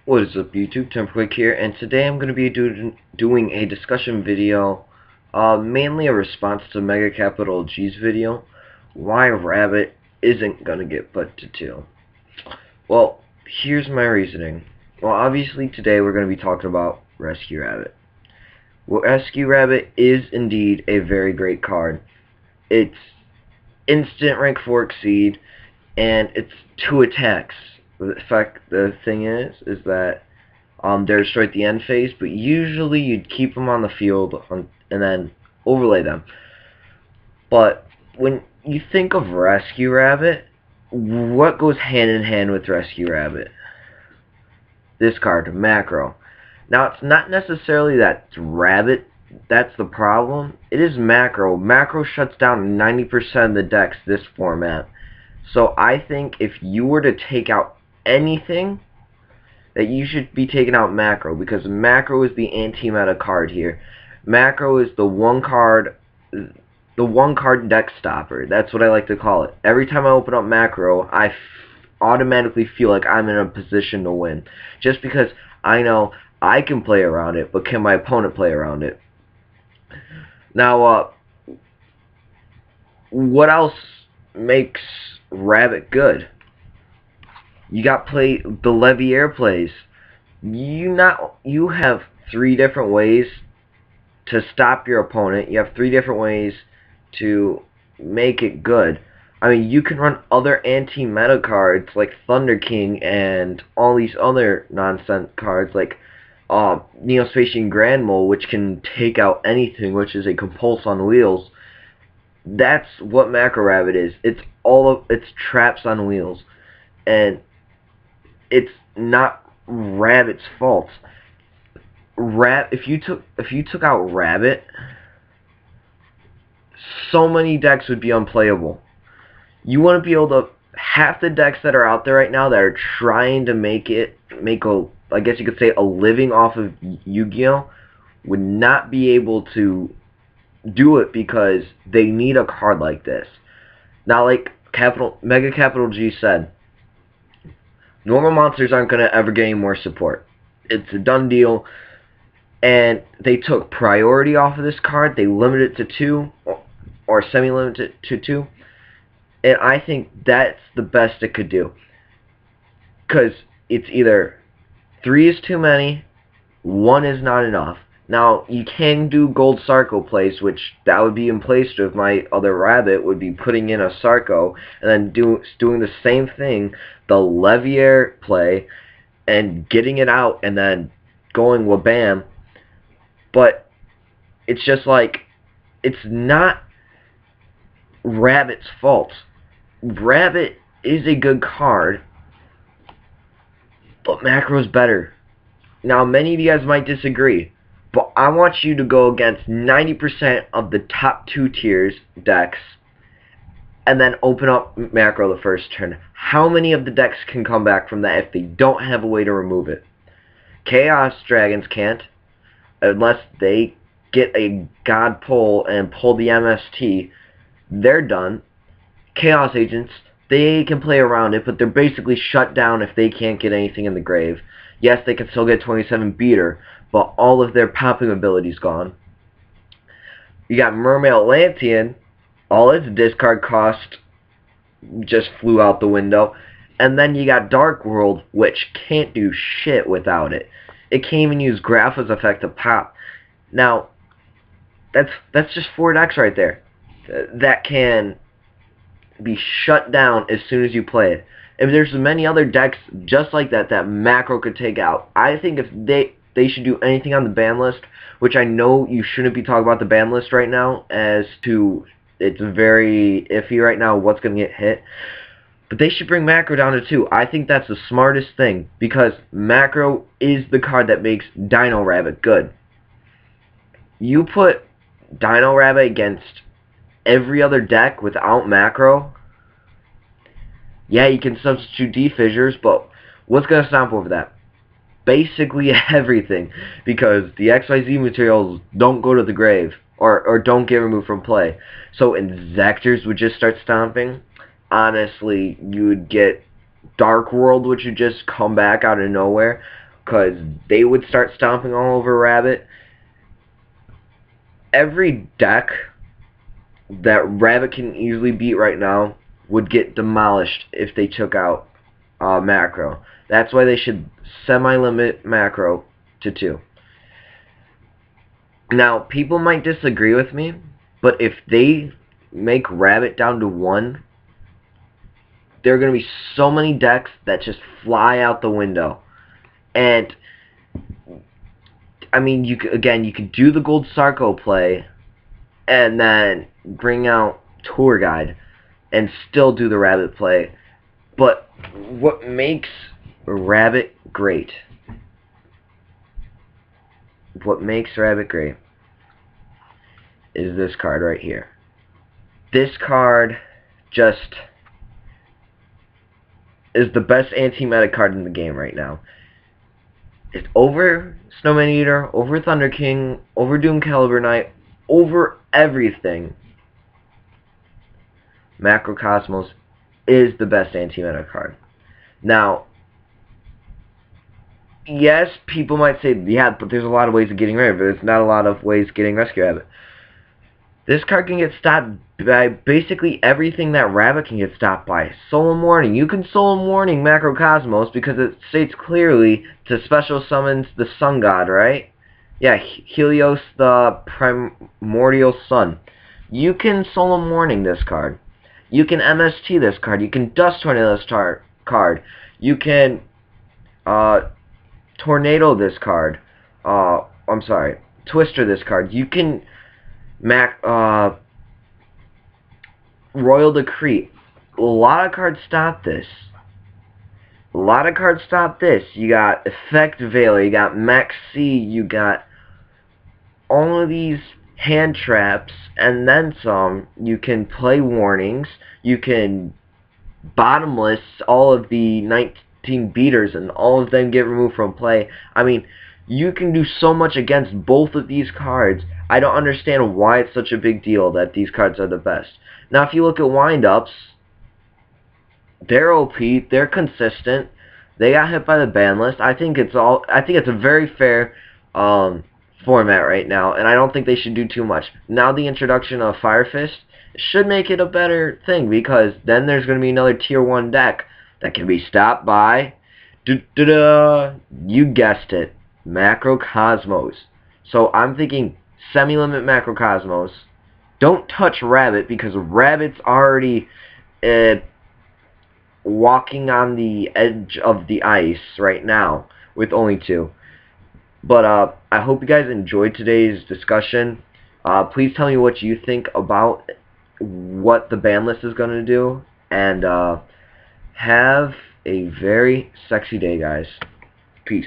What is up, YouTube? Temperquick here, and today I'm going to be doing a discussion video, mainly a response to Mega Capital G's video, why Rabbit isn't going to get put to 2. Well, here's my reasoning. Well, obviously today we're going to be talking about Rescue Rabbit. Well, Rescue Rabbit is indeed a very great card. It's instant rank 4 exceed, and it's 2 attacks. In fact, the thing is that they're destroyed at the end phase, but usually you'd keep them on the field and then overlay them. But when you think of Rescue Rabbit, what goes hand in hand with Rescue Rabbit? This card, Macro. Now, it's not necessarily that Rabbit that's the problem. It is Macro. Macro shuts down 90% of the decks this format. So I think if you were to take out anything, that you should be taking out Macro, because Macro is the anti-meta card here. Macro is the one card deck stopper. That's what I like to call it. Every time I open up Macro, I automatically feel like I'm in a position to win, just because I know I can play around it, but can my opponent play around it? Now, what else makes Rabbit good? You got the Leviair plays. You have 3 different ways to stop your opponent. You have 3 different ways to make it good. I mean, you can run other anti-meta cards like Thunder King and all these other nonsense cards like Neospatian Grand Mole, which can take out anything, which is a compulse on wheels. That's what Macro Rabbit is. It's traps on wheels, and it's not Rabbit's fault. If you took out Rabbit, so many decks would be unplayable. You want to be able to half the decks that are out there right now that are trying to make a, I guess you could say, a living off of Yu-Gi-Oh! Would not be able to do it because they need a card like this. Now, like Mega Capital G said, normal monsters aren't going to ever get any more support. It's a done deal. And they took priority off of this card. They limited it to 2, or semi-limited it to 2. And I think that's the best it could do. Because it's either 3 is too many, 1 is not enough. Now, you can do gold Sarco plays, which that would be in place if my other Rabbit would be putting in a Sarco and then doing the same thing, the Leviair play, and getting it out and then going wabam. But it's just like, it's not Rabbit's fault. Rabbit is a good card, but Macro's better. Now, many of you guys might disagree, but I want you to go against 90% of the top 2 tiers decks and then open up Macro the first turn. How many of the decks can come back from that if they don't have a way to remove it? Chaos Dragons can't, unless they get a God pull and pull the MST. They're done. Chaos Agents, they can play around it, but they're basically shut down if they can't get anything in the grave. Yes, they can still get 27 beater, but all of their popping ability's gone. You got Mermaid Atlantean, all its discard cost just flew out the window. And then you got Dark World, which can't do shit without it. It can't even use Grapha's effect to pop. Now, that's just 4 decks right there that can be shut down as soon as you play it. If there's many other decks just like that Macro could take out, I think if they should do anything on the ban list, which I know you shouldn't be talking about the ban list right now, as to it's very iffy right now what's going to get hit, but they should bring Macro down to 2. I think that's the smartest thing, because Macro is the card that makes Dino Rabbit good. You put Dino Rabbit against every other deck without Macro, yeah, you can substitute D-Fissures, but what's going to stop over that? Basically everything, because the XYZ materials don't go to the grave, or don't get removed from play. So Inzectors would just start stomping. Honestly, you would get Dark World, which would just come back out of nowhere. because they would start stomping all over Rabbit. Every deck that Rabbit can easily beat right now would get demolished if they took out Macro. That's why they should semi-limit Macro to 2. Now, people might disagree with me, but if they make Rabbit down to 1, there are going to be so many decks that just fly out the window. And, I mean, you could do the Gold Sarco play, and then bring out Tour Guide, and still do the Rabbit play. But what makes Rabbit great? What makes Rabbit great is this card right here. This card just is the best anti-meta card in the game right now. It's over Snowman Eater, over Thunder King, over Doom Caliber Knight, over everything. Macrocosmos is the best anti-meta card. Now, yes, people might say, yeah, but there's a lot of ways of getting rid of it. There's not a lot of ways of getting Rescue Rabbit. This card can get stopped by basically everything that Rabbit can get stopped by. Solemn Warning. You can Solemn Warning Macrocosmos because it states clearly to special summons the Sun God, right? Yeah, Helios, the primordial sun. You can Solemn Warning this card. You can MST this card. You can Dust Tornado this card. You can Tornado this card. I'm sorry, Twister this card. You can Royal Decree. A lot of cards stop this. A lot of cards stop this. You got Effect Veiler, you got Maxi, you got all of these hand traps, and then some. You can play warnings. You can bottomless all of the 19 beaters, and all of them get removed from play. I mean, you can do so much against both of these cards. I don't understand why it's such a big deal that these cards are the best. Now, if you look at wind-ups, they're OP, they're consistent, they got hit by the ban list. I think it's a very fair format right now, and I don't think they should do too much. Now the introduction of Fire Fist should make it a better thing, because then there's going to be another tier 1 deck that can be stopped by, you guessed it, Macrocosmos. So I'm thinking semi-limit Macrocosmos. Don't touch Rabbit, because Rabbit's already walking on the edge of the ice right now with only 2. But I hope you guys enjoyed today's discussion. Please tell me what you think about what the ban list is going to do. And have a very sexy day, guys. Peace.